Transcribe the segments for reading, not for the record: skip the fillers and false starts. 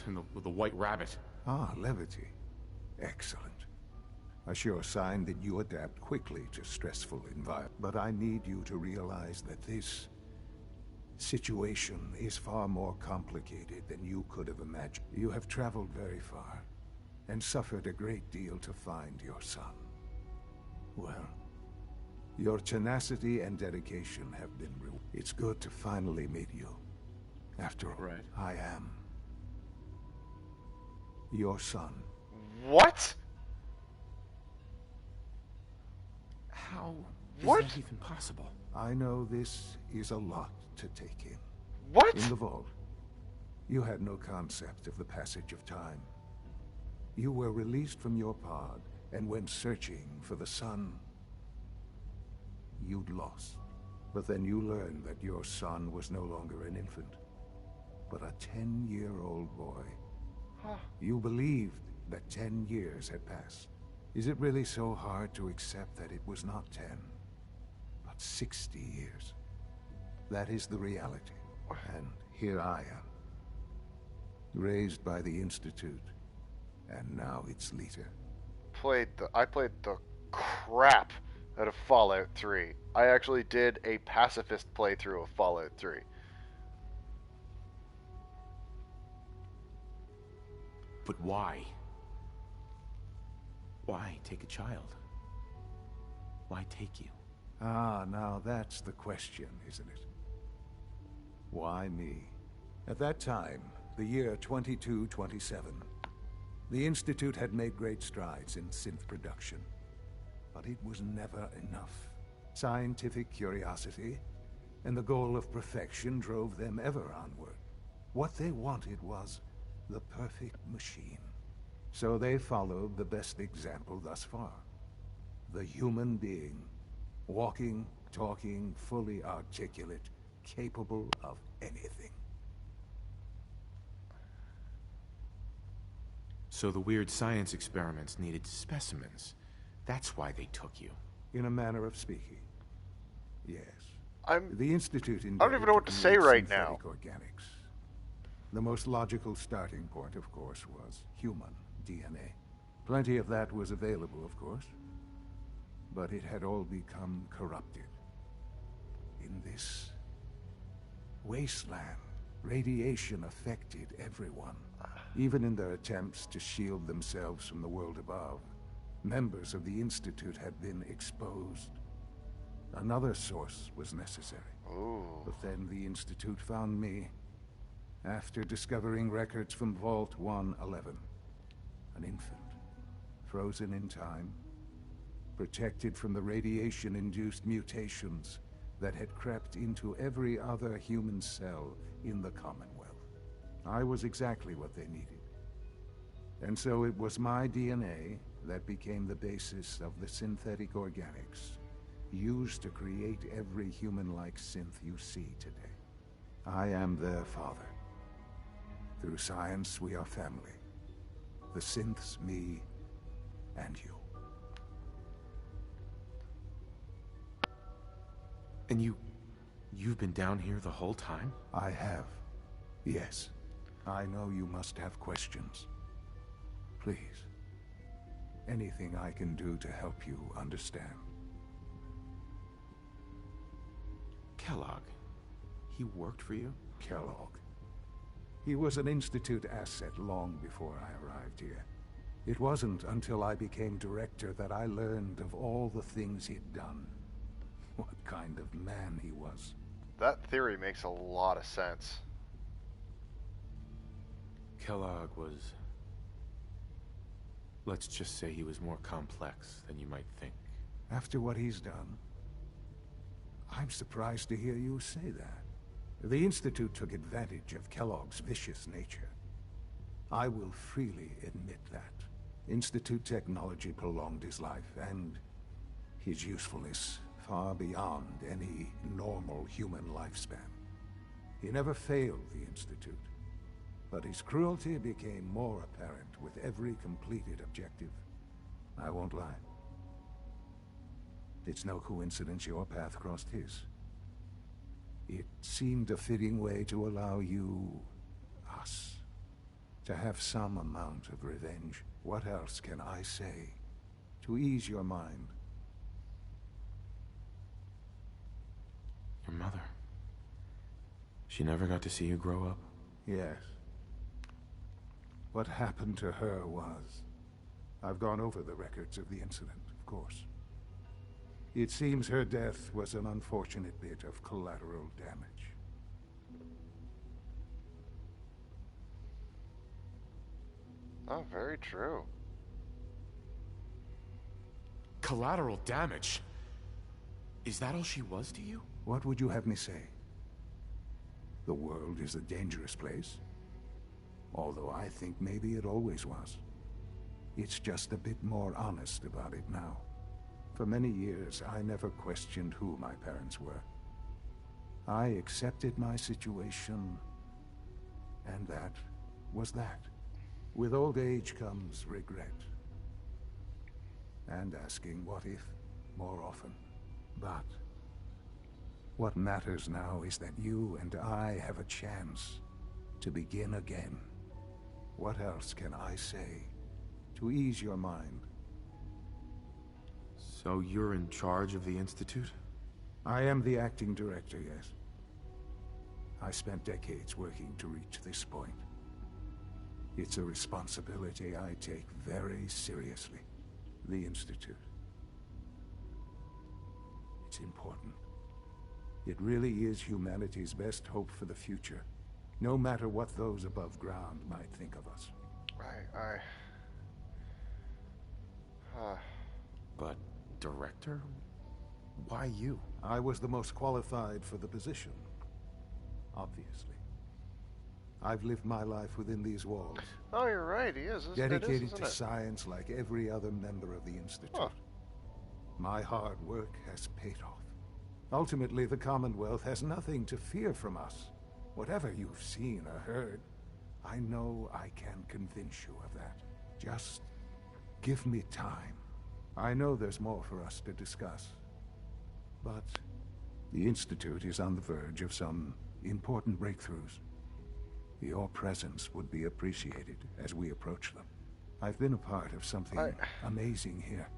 and the white rabbit. Ah, levity. Excellent. A sure sign that you adapt quickly to stressful environments. But I need you to realize that this situation is far more complicated than you could have imagined. You have traveled very far and suffered a great deal to find your son. Well, your tenacity and dedication have been real. It's good to finally meet you. After all, Right. I am your son. What? How is What? that even possible? I know this is a lot to take in. What? In the vault, you had no concept of the passage of time. You were released from your pod and went searching for the son you'd lost. But then you learned that your son was no longer an infant, but a 10-year-old boy. Huh. You believed that 10 years had passed. Is it really so hard to accept that it was not 10, but 60 years? That is the reality. And here I am, raised by the Institute, and now its leader. I played the crap out of Fallout 3. I actually did a pacifist playthrough of Fallout 3. But why? Why take a child? Why take you? Ah, now that's the question, isn't it? Why me? At that time, the year 2227, the Institute had made great strides in synth production. But it was never enough. Scientific curiosity and the goal of perfection drove them ever onward. What they wanted was the perfect machine. So they followed the best example thus far. The human being. Walking, talking, fully articulate, capable of anything. So the weird science experiments needed specimens. That's why they took you. In a manner of speaking. Yes. I'm The Institute I don't even know what to say right now. Organics. The most logical starting point, of course, was human DNA. Plenty of that was available, of course. But it had all become corrupted. In this wasteland, radiation affected everyone. Even in their attempts to shield themselves from the world above, members of the Institute had been exposed. Another source was necessary. Ooh. But then the Institute found me after discovering records from Vault 111. An infant, frozen in time, protected from the radiation-induced mutations that had crept into every other human cell in the Commonwealth. I was exactly what they needed. And so it was my DNA that became the basis of the synthetic organics used to create every human-like synth you see today. I am their father. Through science, we are family. The synths, me, and you. And you've been down here the whole time? I have. Yes. I know you must have questions. Please. Anything I can do to help you understand. Kellogg. He worked for you? Kellogg. He was an Institute asset long before I arrived here. It wasn't until I became director that I learned of all the things he'd done. What kind of man he was. That theory makes a lot of sense. Kellogg was... Let's just say he was more complex than you might think. After what he's done, I'm surprised to hear you say that. The Institute took advantage of Kellogg's vicious nature. I will freely admit that. Institute technology prolonged his life, and his usefulness far beyond any normal human lifespan. He never failed the Institute, but his cruelty became more apparent with every completed objective. I won't lie. It's no coincidence your path crossed his. It seemed a fitting way to allow you, us, To have some amount of revenge. What else can I say to ease your mind? Your mother. She never got to see you grow up? Yes. What happened to her was... I've gone over the records of the incident, of course. It seems her death was an unfortunate bit of collateral damage. Oh, very true. Collateral damage? Is that all she was to you? What would you have me say? The world is a dangerous place. Although I think maybe it always was. It's just a bit more honest about it now. For many years, I never questioned who my parents were. I accepted my situation, and that was that. With old age comes regret. And asking what if more often. But what matters now is that you and I have a chance to begin again. What else can I say to ease your mind? So you're in charge of the Institute? I am the acting director, yes. I spent decades working to reach this point. It's a responsibility I take very seriously. The Institute. It's important. It really is humanity's best hope for the future, no matter what those above ground might think of us. But, director? Why you? I was the most qualified for the position, obviously. I've lived my life within these walls. Oh, you're right, he is. Dedicated to science like every other member of the Institute. Huh. My hard work has paid off. Ultimately, the Commonwealth has nothing to fear from us. Whatever you've seen or heard, I know I can convince you of that. Just give me time. I know there's more for us to discuss. But the Institute is on the verge of some important breakthroughs. Your presence would be appreciated as we approach them. I've been a part of something amazing here.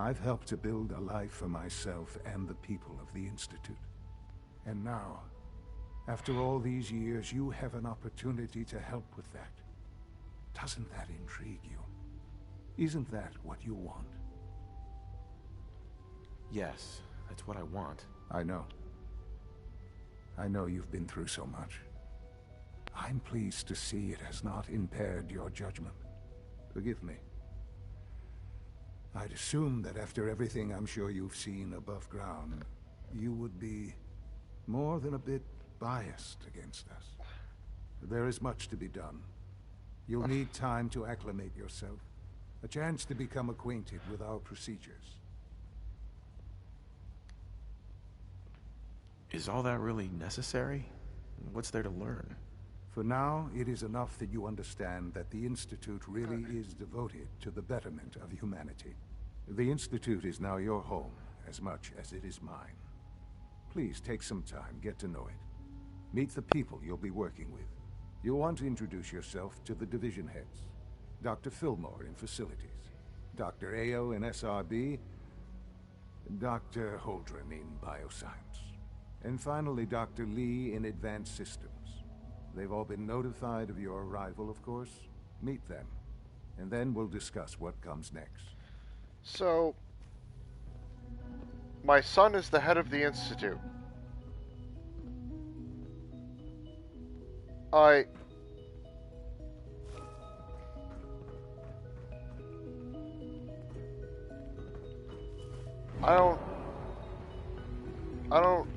I've helped to build a life for myself and the people of the Institute. And now, after all these years, you have an opportunity to help with that. Doesn't that intrigue you? Isn't that what you want? Yes, that's what I want. I know. I know you've been through so much. I'm pleased to see it has not impaired your judgment. Forgive me. I'd assume that after everything I'm sure you've seen above ground, you would be more than a bit biased against us. There is much to be done. You'll need time to acclimate yourself, a chance to become acquainted with our procedures. Is all that really necessary? What's there to learn? For now, it is enough that you understand that the Institute really is devoted to the betterment of humanity. The Institute is now your home, as much as it is mine. Please take some time, get to know it. Meet the people you'll be working with. You'll want to introduce yourself to the division heads. Dr. Fillmore in Facilities, Dr. Ayo in SRB, Dr. Holdren in Bioscience, and finally Dr. Lee in Advanced Systems. They've all been notified of your arrival, of course. Meet them, and then we'll discuss what comes next. So, my son is the head of the Institute. I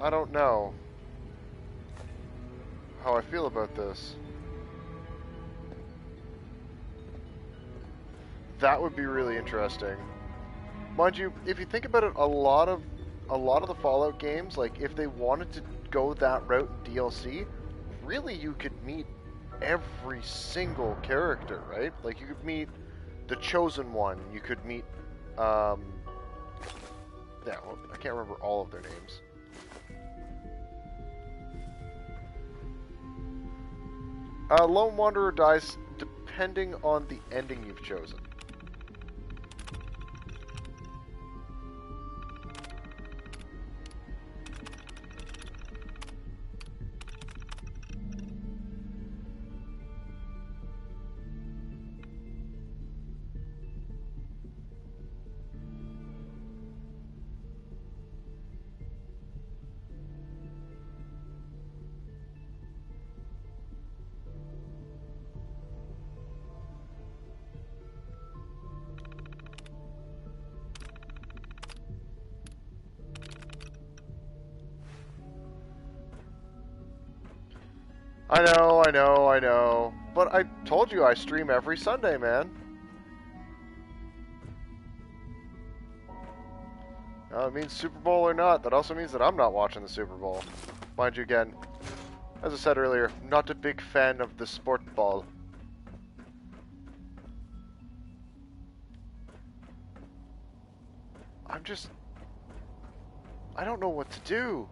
don't know how I feel about this. That would be really interesting. Mind you, if you think about it, a lot of the Fallout games, like if they wanted to go that route in DLC, really you could meet every single character, right? Like you could meet the Chosen One, you could meet yeah, well, I can't remember all of their names. Lone Wanderer depending on the ending you've chosen. I know. But I told you I stream every Sunday, man. It means Super Bowl or not. That also means that I'm not watching the Super Bowl. Mind you, again, as I said earlier, not a big fan of the sport ball. I don't know what to do.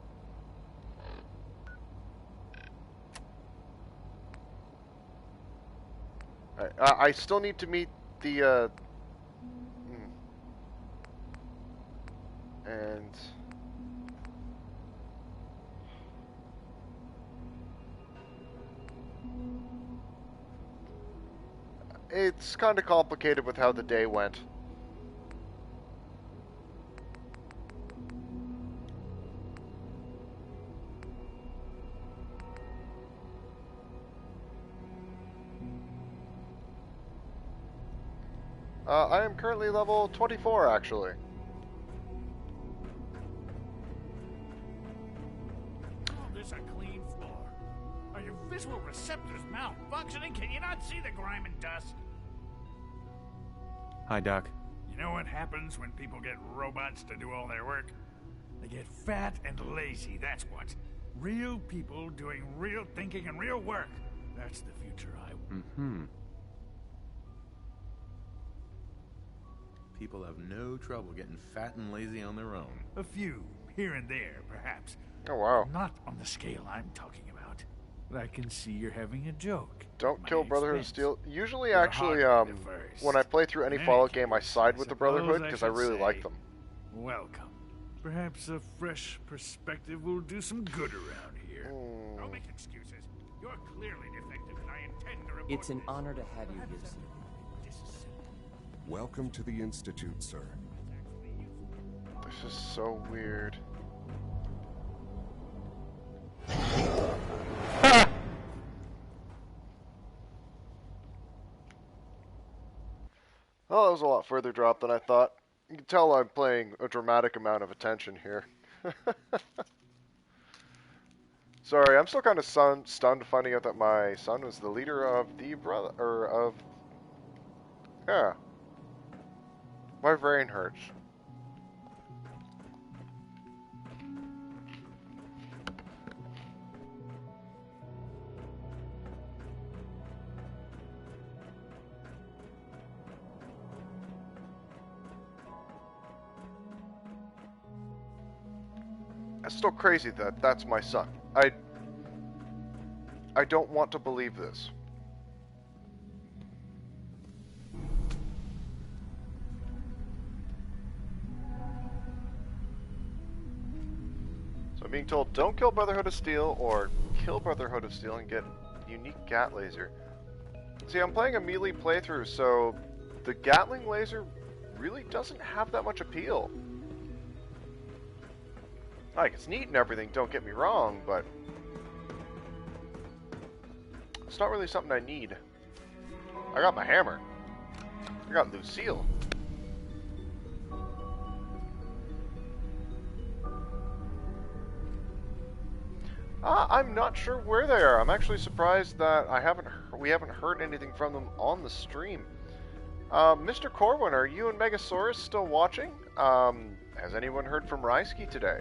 I still need to meet the, and it's kind of complicated with how the day went. I am currently level 24, actually. Oh, there's a clean floor. Are your visual receptors malfunctioning? Can you not see the grime and dust? Hi, Doc. You know what happens when people get robots to do all their work? They get fat and lazy, that's what. Real people doing real thinking and real work. That's the future I want. Mm-hmm. People have no trouble getting fat and lazy on their own. A few, here and there, perhaps. Oh, wow. Not on the scale I'm talking about. But I can see you're having a joke. Don't kill Brotherhood of Steel. Usually, You're actually, hard to first. when I play through any In Fallout any game, I case, side with the Brotherhood suppose because I should really say, like them. Welcome. Perhaps a fresh perspective will do some good around here. Don't make excuses. You're clearly defective, and I intend to report It's an this. honor to have you here, sir. Welcome to the Institute, sir. This is so weird. Well, that was a lot further drop than I thought. You can tell I'm paying a dramatic amount of attention here. Sorry, I'm still kind of stunned finding out that my son was the leader of the yeah. My brain hurts. It's still crazy that that's my son. I don't want to believe this. So I'm being told, don't kill Brotherhood of Steel, or kill Brotherhood of Steel and get unique Gat Laser. See, I'm playing a melee playthrough, so the Gatling Laser really doesn't have that much appeal. Like, it's neat and everything, don't get me wrong, but it's not really something I need. I got my hammer. I got Lucille. I'm not sure where they are. I'm actually surprised that we haven't heard anything from them on the stream. Mr.Corwin, are you and Megasaurus still watching? Has anyone heard from Rysky today?